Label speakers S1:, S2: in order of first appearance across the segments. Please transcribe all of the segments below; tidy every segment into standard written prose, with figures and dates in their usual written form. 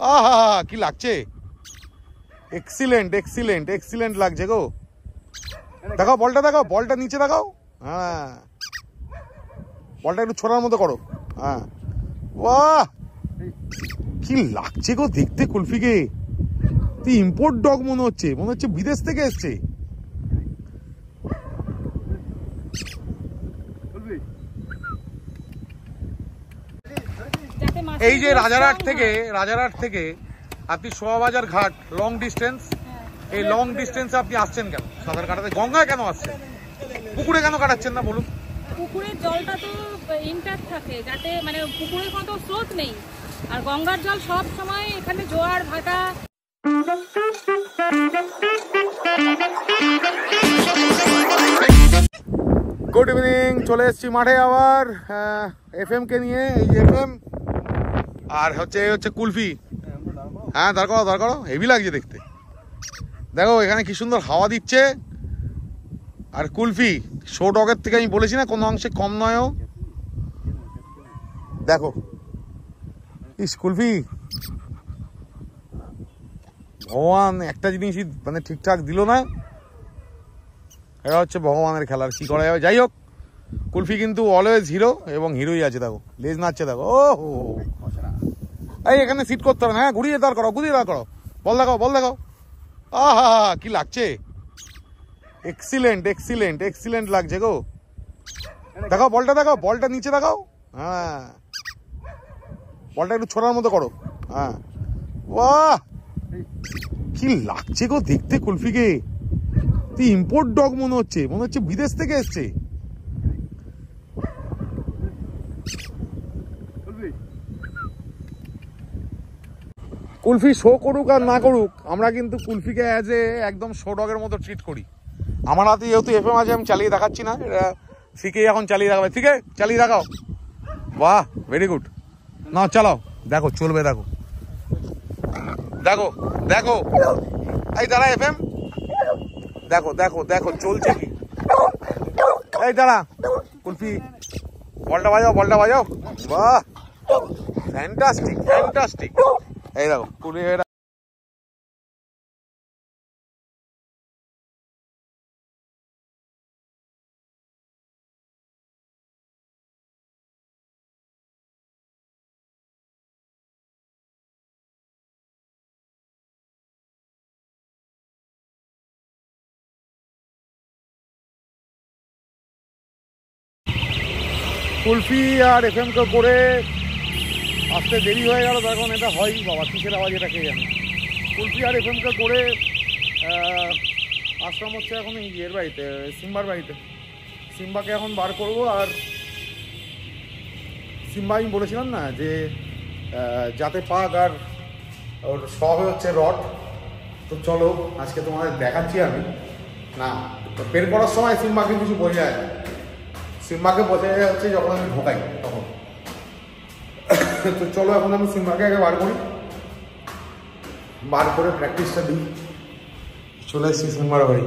S1: আহা কি লাগছে, এক্সিলেন্ট এক্সিলেন্ট এক্সিলেন্ট লাগছে গো। দেখাও বলটা, দেখাও বলটা নিচে দেখাও। হ্যাঁ বলটা একটু ছোড়ার মতো করো। হ্যাঁ বাহ কি লাগছে গো দেখতে কুলফিকে। তুই ইম্পোর্ট ডগ মনে হচ্ছে, মনে হচ্ছে বিদেশ থেকে এসছে। এই যে রাজারহাট থেকে আপনি শোভাবাজার ঘাট লং ডিস্টেন্স, এই লং ডিস্টেন্সে আপনি আসছেন কেন? সাঁতার কাটাতে গঙ্গায় কেন আসছেন? পুকুরে কেন কাটাচ্ছেন না বলুন?
S2: পুকুরের জলটা তো ইনট্যাক্ট থাকে, যাতে মানে পুকুরের কোনো স্রোত নেই, আর গঙ্গার জল সব সময় এখানে জোয়ার ভাটা।
S1: গুড ইভিনিং, চলে এসেছি মাঠে আবার এফএম কে নিয়ে। এই যে এফএম আর হচ্ছে কুলফি। হ্যাঁ দাঁড় করো হেভি লাগছে দেখতে। দেখো এখানে কি সুন্দর হাওয়া দিচ্ছে। আর কুলফি শো ডগের থেকে আমি বলেছি না কোনো অংশে কম নয়ও। দেখো ইস কুলফি, ভগবান একটা জিনিসই মানে ঠিকঠাক দিল না। এটা হচ্ছে ভগবানের খেলার, কি করা যাবে। যাই হোক, কুলফি কিন্তু অলওয়েজ হিরো এবং হিরোই আছে। দেখো লেজ নাচছে, দেখো ও এই এখানে সিট করতে হবে না। হ্যাঁ ঘুরিয়ে দাঁড় করো, বল দেখাও। আহা কি লাগছে, এক্সিলেন্ট এক্সিলেন্ট এক্সিলেন্ট লাগছে গো। দেখাও বলটা, দেখাও বলটা নিচে দেখাও। হ্যাঁ বলটা একটু ছোড়ার মতো করো। হ্যাঁ বাহ কি লাগছে গো দেখতে কুলফিকে। তুই ইম্পোর্ট ডগ মনে হচ্ছে বিদেশ থেকে এসছে। কুলফি শো করুক আর না করুক, আমরা কিন্তু কুলফিকে অ্যাজ এ একদম শো ডগের মতো ট্রিট করি। আমার হাতে যেহেতু এফএম আছে, আমি চালিয়ে দেখাচ্ছি না, এটা ফিকে এখন চালিয়ে দেখাবে। ফিকে চালিয়ে দেখাও। বাহ ভেরি গুড, না চালাও। দেখো চলবে, দেখো দেখো দেখো এই দাঁড়া এফএম, দেখো চলছে কি। এই দাঁড়া কুলফি, বলটা বাজাও। বাহ ফ্যান্টাস্টিক। এই দেখো কুলফি। কুলফি আর এফএম কে করে আসতে দেরি হয়ে গেল, তখন এটা হয় বাবা কিসের আওয়াজ এটা কে জানে। কুলফি আর এফএম কে করে আশ্রম হচ্ছে এখন ইয়ের বাড়িতে, সিম্বার বাড়িতে। সিম্বাকে এখন বার করব। আর সিম্বা আমি বলেছিলাম না যে যাতে পাক আর ওর সব হচ্ছে রড। তো চলো আজকে তোমাদের দেখাচ্ছি আমি। না বের করার সময় সিম্বাকে কিছু বোঝা যায় না, সিম্বাকে বোঝা যায় হচ্ছে যখন আমি ঢোকাই তখন। তো চলো এখন আমি সিম্বাকে আগে বার করি, বার করে প্র্যাকটিসটা দিই। চলে এসেছি সিম্বার বাড়ি।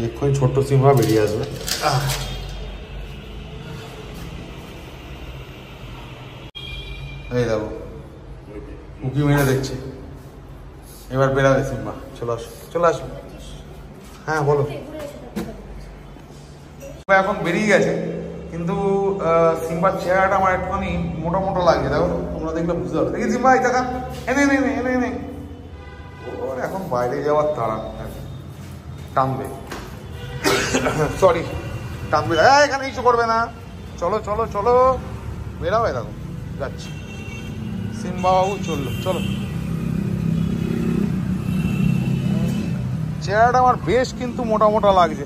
S1: এক্ষুনি ছোট্ট সিম্বা বেরিয়ে আসবে। এই দেখো উকি মেরে দেখছে, এবার বেরাবে সিম্বা। চলে আসো। হ্যাঁ বলো। এখন বেরিয়ে গেছে, কিন্তু সিম্বার চেহারাটা আমার একটুখানি মোটা লাগছে। দেখো তোমরা দেখলে বুঝতে পারবে। দেখি সিম্বা এই দেখা, এনে ওর এখন বাইরে যাওয়ার তাড়া, টানবে। সরি টানবে, এখানে কিছু করবে না। চলো বেরাও। দেখো যাচ্ছি সিম্বা বাবু, চলো। চেহারাটা আমার বেশ কিন্তু মোটা লাগছে।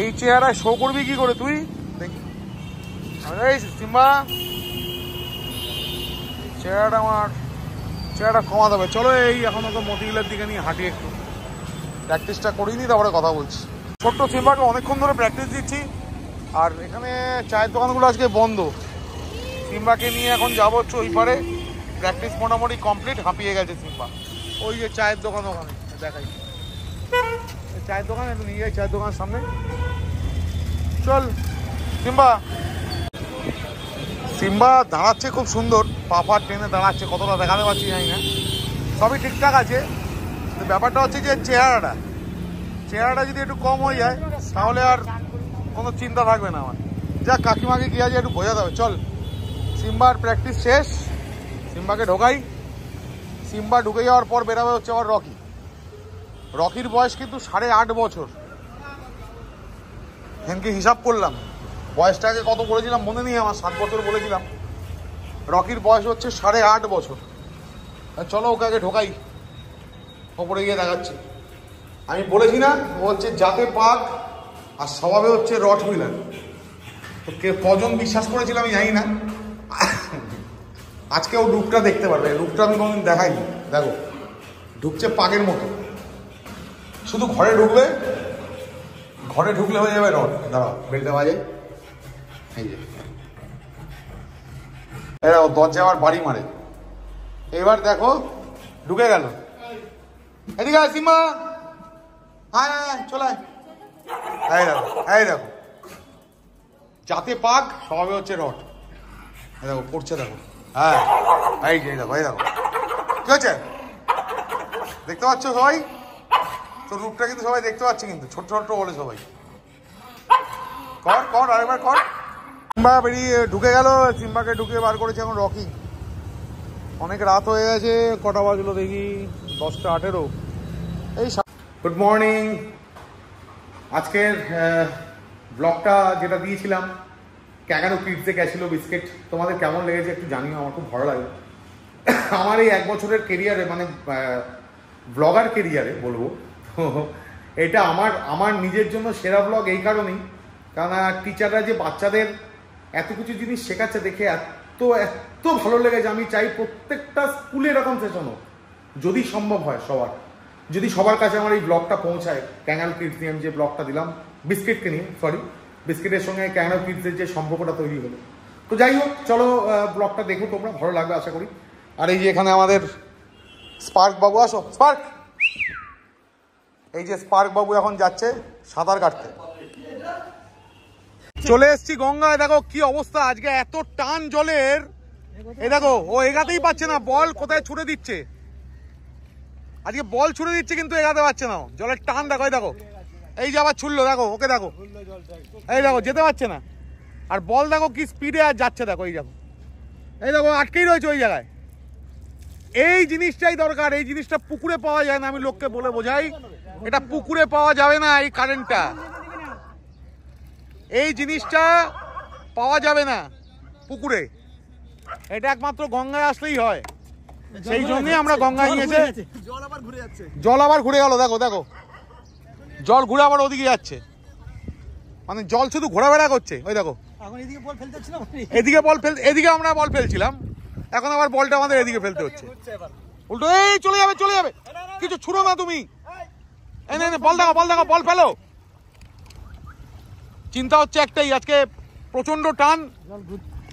S1: এই চেহারায় শো করবি কি করে তুই? দেখি এই সিম্বা, চেহারাটা কমাতে হবে। চলো এই এখন তো মতিগুলোর দিকে নিয়ে হাঁটি, একটু প্র্যাকটিসটা করিনি, তারপরে কথা বলছি। ছোট্ট সিম্বাকে অনেকক্ষণ ধরে প্র্যাকটিস দিচ্ছি। আর এখানে চায়ের দোকানগুলো আজকে বন্ধ। সিম্বাকে নিয়ে এখন যাবো হচ্ছে ওই পারে। প্র্যাকটিস মোটামুটি কমপ্লিট, হাঁপিয়ে গেছে সিম্বা। ওই যে চায়ের দোকান, ওখানে দেখাই চায়ের দোকান, একটু নিয়ে যাই চায়ের দোকানের সামনে। চল সিম্বা। সিম্বা দাঁড়াচ্ছে খুব সুন্দর, পা টেনে দাঁড়াচ্ছে, কতটা দেখাতে পারছি জানি না, সবই ঠিকঠাক আছে। ব্যাপারটা হচ্ছে যে চেহারাটা যদি একটু কম হয়ে যায় তাহলে আর কোনো চিন্তা থাকবে না আমার। যা কাকিমাকে কি আছে একটু বোঝাতে হবে। চল, সিম্বার প্র্যাকটিস শেষ, সিম্বাকে ঢোকাই। সিম্বা ঢুকে যাওয়ার পর বেরাবে হচ্ছে আবার রকির বয়স কিন্তু 8.5 বছর। হেনকে হিসাব করলাম, বয়সটাকে কত বলেছিলাম মনে নেই আমার, 7 বছর বলেছিলাম। রকির বয়স হচ্ছে 8.5 বছর। চলো ওকে আগে ঢোকাই, ওপরে গিয়ে দেখাচ্ছি। আমি বলেছি না ও হচ্ছে জাতে পাক আর স্বভাবে হচ্ছে রটহুইলার। তো কজন বিশ্বাস করেছিল আমি জানি না, আজকে ও রূপটা দেখতে পারবে। রূপটা আমি কোনোদিন দেখাইনি। দেখো ঢুকছে পাকের মতো, শুধু ঘরে ঢুকলে হয়ে যাবে রড। দাঁড়াও বেলটা বাজে, এই যে এরা দরজা আবার বাড়ি মারে। এবার দেখো ঢুকে গেল। এদিকে আয় সিম্বা, হ্যাঁ চলে আয়। এই দেখো জাতে পাক স্বভাবে হচ্ছে রড। দেখো পড়ছে, দেখো। হ্যাঁ এই যে দেখো কি হচ্ছে দেখতে পাচ্ছ সবাই? তো রূপটা কিন্তু সবাই দেখতে পাচ্ছে, কিন্তু ছোট্ট বলে সবাই। কর আরেকবার কর। সিম্বা বেরিয়ে ঢুকে গেল, সিম্বাকে ঢুকে বার করেছে এখন রকি। অনেক রাত হয়ে গেছে, কটা বাজলো দেখি, 10:18। এই গুড মর্নিং। আজকের ব্লগটা যেটা দিয়েছিলাম ক্যাঙ্গারু কিডসে গেছিলো বিস্কিট, তোমাদের কেমন লেগেছে একটু জানিও, আমার খুব ভালো লাগে। আমার এই 1 বছরের কেরিয়ারে, মানে ব্লগার কেরিয়ারে বলবো, তো এটা আমার নিজের জন্য সেরা ব্লগ এই কারণেই, কারণ টিচাররা যে বাচ্চাদের এত কিছু জিনিস শেখাচ্ছে দেখে এত ভালো লেগেছে। আমি চাই প্রত্যেকটা স্কুলে এরকম সেশন হোক, যদি সম্ভব হয় যদি সবার কাছে আমার এই ব্লগটা পৌঁছায়। ক্যাঙ্গারু কিডস নিয়ে আমি যে ব্লগটা দিলাম, বিস্কিটকে নিয়ে, বিস্কিটের সঙ্গে ক্যাঙ্গারু কিডসের যে সম্পর্কটা তৈরি হলো। তো যাই হোক, চলো ব্লগটা দেখো তোমরা, ভালো লাগবে আশা করি। আর এই যে এখানে আমাদের স্পার্ক বাবু, আসো স্পার্ক। এই যে স্পার্ক বাবু এখন যাচ্ছে সাঁতার কাটতে। চলে এসছি গঙ্গায়, দেখো কি অবস্থা আজকে, এত টান জলের। এই দেখো ও এগাতেই পারছে না, বল কোথায় ছুড়ে দিচ্ছে আজকে, বল ছুড়ে দিচ্ছে কিন্তু এগাতে পারছে না। জলের টান দেখো, এই দেখো এই যে আবার ছুড়লো, দেখো ওকে দেখো, এই দেখো যেতে পারছে না। আর বল দেখো কি স্পিডে আর যাচ্ছে, দেখো এই দেখো আটকেই রয়েছে ওই জায়গায়। এই জিনিসটাই দরকার, এই জিনিসটা পুকুরে পাওয়া যায় না। আমি লোককে বলে বোঝাই, এটা পুকুরে পাওয়া যাবে না, এই কারেন্টটা, এই জিনিসটা পাওয়া যাবে না পুকুরে, এটা একমাত্র গঙ্গায় আসলেই হয়। সেই জন্যই আমরা গঙ্গায় নিয়েছে। জল আবার ঘুরে গেল, দেখো জল ঘুরে আবার ওদিকে যাচ্ছে, মানে জল শুধু ঘোরাফেরা করছে। ওই দেখো এদিকে আমরা বল ফেলছিলাম, এখন আবার বলটা আমাদের এদিকে ফেলতে হচ্ছে উল্টো। এই চলে যাবে, কিছু ছুড়ো না তুমি, বল দেখো বল ফেলো। চিন্তা হচ্ছে একটাই, আজকে প্রচন্ড টান,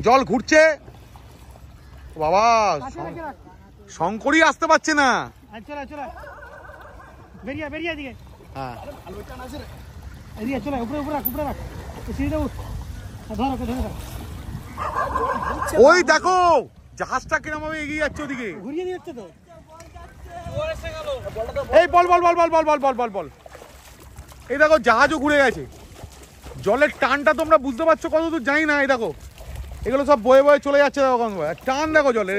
S1: জল ঘুরছে বাবা, শঙ্করই আসতে পারছে না। ওই দেখো জাহাজটা কিরম ভাবে এগিয়ে যাচ্ছে ওদিকে, এই বল এই দেখো জাহাজও ঘুরে গেছে। জলের টানটা তোমরা বুঝতে পারছো কতদূর জানি না। এই দেখো এগুলো সব বয়ে চলে যাচ্ছে, টান দেখো জলের।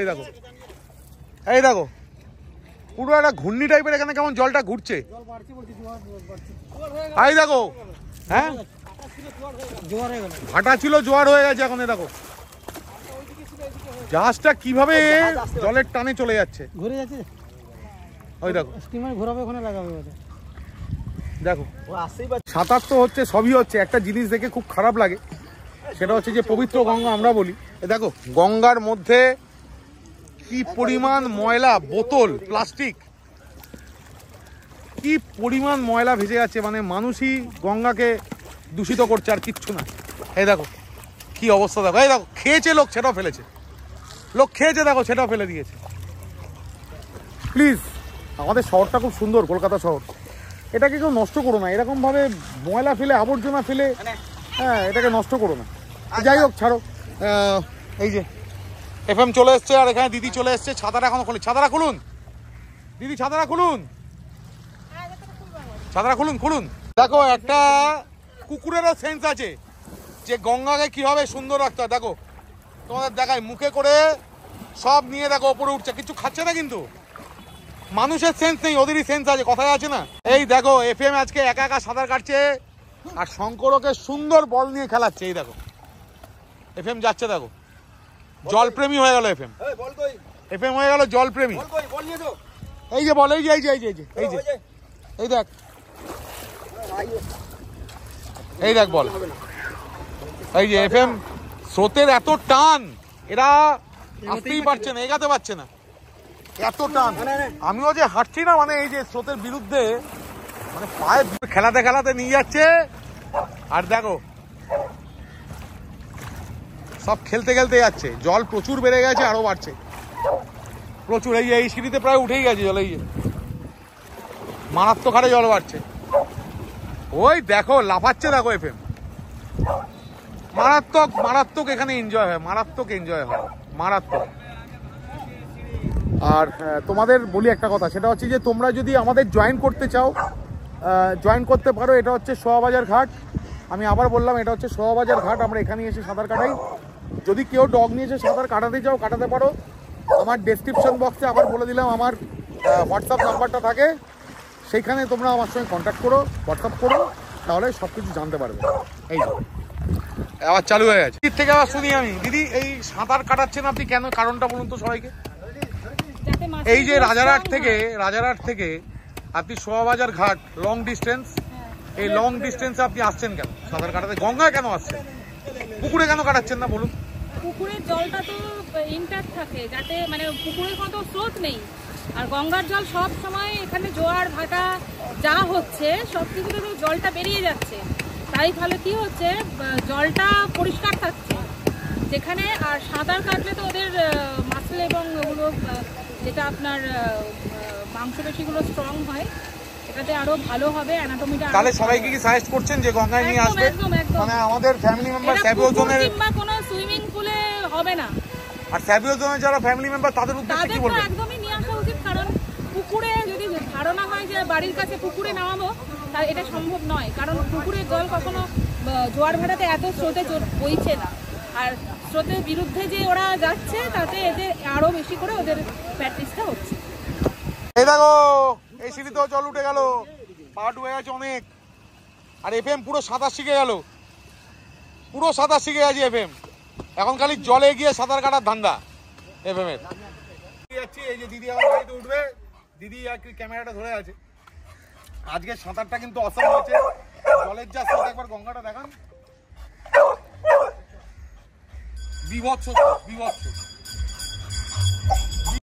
S1: এই দেখো পুরো একটা ঘূর্ণি টাইপের এখানে কেমন জলটা ঘুরছে। এই দেখো, হ্যাঁ ভাটা ছিল, জোয়ার হয়ে গেছে এখন। দেখো জাহাজটা কিভাবে জলের টানে চলে যাচ্ছে, ঘুরে যাচ্ছে। ওই দেখো স্টিমার ঘোরাবে, ওখানে লাগাবে। দেখো সাঁতার তো হচ্ছে, সবই হচ্ছে। একটা জিনিস দেখে খুব খারাপ লাগে, সেটা হচ্ছে যে পবিত্র গঙ্গা আমরা বলি। দেখো গঙ্গার মধ্যে কি পরিমাণ ময়লা, বোতল, প্লাস্টিক, কি পরিমাণ ময়লা ভেসে যাচ্ছে। মানে মানুষই গঙ্গাকে দূষিত করছে, আর কিচ্ছু না। এই দেখো কি অবস্থা, দেখো এই দেখো খেয়েছে লোক, সেটাও ফেলেছে, দেখো সেটাও ফেলে দিয়েছে। প্লিজ, আমাদের শহরটা খুব সুন্দর, কলকাতা শহর, এটাকে কেউ নষ্ট করো না। এরকম ভাবে ময়লা ফেলে, আবর্জনা ফেলে, হ্যাঁ এটাকে নষ্ট করো না। যাই হোক ছাড়ো, এই যে এফএম চলে এসছে, আর এখানে দিদি চলে এসছে। ছাতাটা এখনো খুলে, ছাতাটা খুলুন দিদি, ছাতাটা খুলুন, ছাতাটা খুলুন খুলুন। দেখো একটা কুকুরেরও সেন্স আছে যে গঙ্গাকে কিভাবে সুন্দর রাখতে হয়। দেখো তোমাদের দেখায়, মুখে করে সব নিয়ে দেখো ওপরে উঠছে, কিছু খাচ্ছে না, কিন্তু মানুষের সেন্স নেই, ওদেরই সেন্স আছে, কথায় আছে না। এই দেখো এফএম আজকে একা একা সাঁতার কাটছে, আর শঙ্করকে সুন্দর বল নিয়ে খেলাচ্ছে। এই দেখো এফএম যাচ্ছে, দেখো জলপ্রেমী হয়ে গেল এফএম, এফএম হয়ে গেল জলপ্রেমী। এই যে বল, এই যে এই যে এই যে এই যে এই দেখ, এই দেখ বল, এই যে এফএম। স্রোতের এত টান, এরা আসতেই পারছে না, এগাতে পারছে না, এত টান। আমিও যে হাঁটছি না, মানে এই যে স্রোতের বিরুদ্ধে, মানে পায়ে খেলাতে খেলাতে নিয়ে যাচ্ছে। আর দেখো সব খেলতে খেলতে যাচ্ছে, জল প্রচুর বেড়ে গেছে, আরো বাড়ছে প্রচুর। এই যে এই সিঁড়িতে প্রায় উঠেই গেছে জল, এই যে মারাত্মক হারে জল বাড়ছে। ওই দেখো লাফাচ্ছে, দেখো এফএম, মারাত্মক মারাত্মক এখানে এনজয় হয়, মারাত্মক এনজয় হয়, মারাত্মক। আর তোমাদের বলি একটা কথা, সেটা হচ্ছে যে তোমরা যদি আমাদের জয়েন করতে চাও, জয়েন করতে পারো। এটা হচ্ছে সোয়াবাজার ঘাট, আমি আবার বললাম এটা হচ্ছে সোয়াবাজার ঘাট। আমরা এখানে এসে সাঁতার কাটাই। যদি কেউ ডগ নিয়ে এসে সাঁতার কাটাতে চাও, কাটাতে পারো। আমার ডেসক্রিপশন বক্সে আবার বলে দিলাম আমার হোয়াটসঅ্যাপ নাম্বারটা থাকে, সেইখানে তোমরা আমার সঙ্গে কন্ট্যাক্ট করো, হোয়াটসঅ্যাপ করো, তাহলে সব কিছু জানতে পারবে। এই আবার চালু হয়ে গেছে। দিদির থেকে আবার শুনি আমি, দিদি এই সাঁতার কাটাচ্ছেন আপনি কেন, কারণটা বলুন তো সবাইকে। এই যে রাজারহাট থেকে আপনি সোয়াবাজার ঘাট লং ডিস্টেন্স, এই লং ডিস্টেন্সে আপনি আসছেন কেন সাঁতার কাটাতে? গঙ্গায় কেন আসছেন, পুকুরে কেন কাটাচ্ছেন না বলুন?
S2: পুকুরের জলটা তো ইনট্যাক্ট থাকে, যাতে মানে পুকুরের কোনো তো স্রোত নেই, আর গঙ্গার জল সব সময় এখানে জোয়ার ভাটা যা হচ্ছে সব কিছুতে তো জলটা বেরিয়ে যাচ্ছে, তাই ফলে কি হচ্ছে জলটা পরিষ্কার থাকছে যেখানে। আর সাঁতার কাটলে তো ওদের মাসল এবং ওগুলো যেটা আপনার মাংসপেশিগুলো স্ট্রং হয়, এটাতে আরো ভালো হবে অ্যানাটমিটা।
S1: তাহলে সবাইকে কি সাজেস্ট করছেন যে গঙ্গায় নিয়ে আসবে? মানে আমাদের ফ্যামিলি মেম্বার স্যাভিও জোনের
S2: কিংবা কোনো সুইমিং পুলে হবে না,
S1: আর স্যাভিও জোনের যারা ফ্যামিলি মেম্বার তাদের উদ্দেশ্যে কি বলবেন?
S2: একদমই নিয়ে আসা উচিত, কারণ পুকুরে যদি ধারণা হয় যে বাড়ির কাছে পুকুরে নামাবো, তাহলে এটা সম্ভব নয়, কারণ পুকুরের জল কখনো জোয়ার ভাটাতে এত স্রোতে বইছে না, আর স্রোতের বিরুদ্ধে যে ওরা যাচ্ছে তাতে এদের আরো বেশি করে ওদের প্র্যাকটিসটা হচ্ছে।
S1: এই দেখো এই সিঁড়িতেও জল উঠে গেল, পা ডুবে গেছে অনেক। আর এফএম পুরো সাঁতার শিখে গেল, পুরো সাঁতার শিখে গেছে এফএম। এখন খালি জলে গিয়ে সাঁতার কাটার ধান্দা এফএম এর। যাচ্ছি, এই যে দিদি আমার গাড়িতে উঠবে, দিদি আর কি ক্যামেরাটা ধরে আছে। আজকে সাঁতারটা কিন্তু অসম হয়েছে, জলের যা স্রোত, একবার গঙ্গাটা দেখান, বিভৎস বিভৎস।